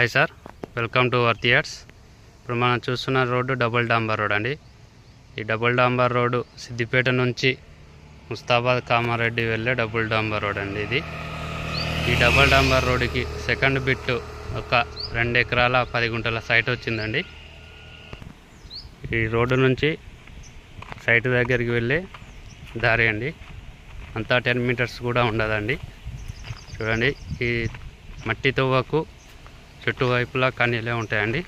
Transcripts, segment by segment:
Hi sir, welcome to worth yards. ఇప్పుడు మనం చూస్తున్న రోడ్డు డబుల్ డాంబర్ రోడ్ అండి. ఈ డబుల్ డాంబర్ రోడ్డు సిద్దిపేట నుంచి ముస్తాబాద్ కామారెడ్డి వెళ్ళే డబుల్ డాంబర్ రోడ్ అండి ఇది. ఈ డబుల్ డాంబర్ రోడ్డుకి సెకండ్ బిట్ ఒక 2 ఎకరాల 10 గుంటల సైట్ వచ్చిందండి. ఈ రోడ్డు నుంచి సైట్ దగ్గరికి వెళ్ళే దారి అండి. అంతా 10 మీటర్స్ కూడా ఉండదండి. చూడండి, ఈ మట్టి తవ్వకు చుట్టువైపులా కనీలే ఉంటాయండి.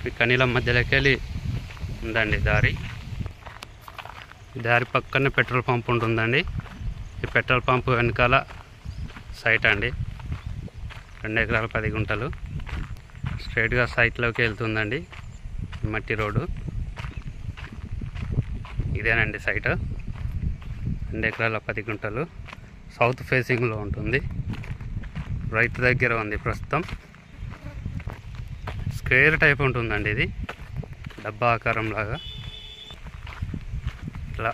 ఈ కనీల మధ్యలోకి వెళ్ళి ఉందండి దారి. ఈ దారి పక్కనే పెట్రోల్ పంప్ ఉంటుందండి. ఈ పెట్రోల్ పంప్ వెనకాల సైట్ అండి. 2 ఎకరాల 10 గుంటలు స్ట్రైట్గా సైట్లోకి వెళ్తుందండి. మట్టి రోడ్డు ఇదేనండి సైట్. 2 ఎకరాల 10 గుంటలు సౌత్ ఫేసింగ్లో ఉంటుంది. రైతు దగ్గర ఉంది ప్రస్తుతం. స్క్వేర్ టైప్ ఉంటుందండి ఇది, డబ్బా ఆకారం లాగా. ఇట్లా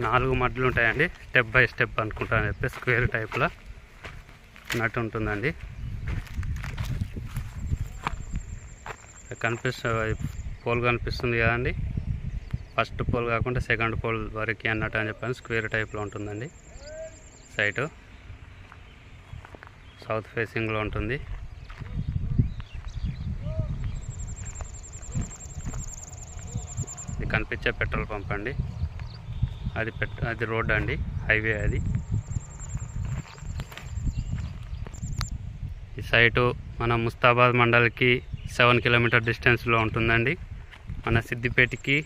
4 మడ్లు ఉంటాయండి. స్టెప్ బై స్టెప్ అనుకుంటా అని చెప్పి స్క్వేర్ టైప్లో ఉన్నట్టు ఉంటుందండి. పోల్ కనిపిస్తుంది కదండి. ఫస్ట్ పోల్ కాకుండా సెకండ్ పోల్ వరకు అన్నట్టు అని చెప్పాను. స్క్వేర్ టైప్లో ఉంటుందండి సైటు. సౌత్ ఫేసింగ్లో ఉంటుంది. ఇది కనిపించే పెట్రోల్ పంప్ అండి. అది రోడ్ అండి, హైవే అది. ఈ సైటు మన ముస్తాబాద్ మండల్కి 7 కిలోమీటర్ డిస్టెన్స్లో ఉంటుందండి. మన సిద్దిపేటకి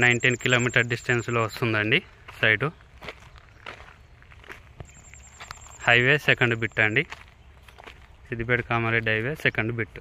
19 కిలోమీటర్ డిస్టెన్స్లో వస్తుందండి సైటు. హైవే సెకండ్ బిట్ అండి. Siddipet Kamareddy highway second bit.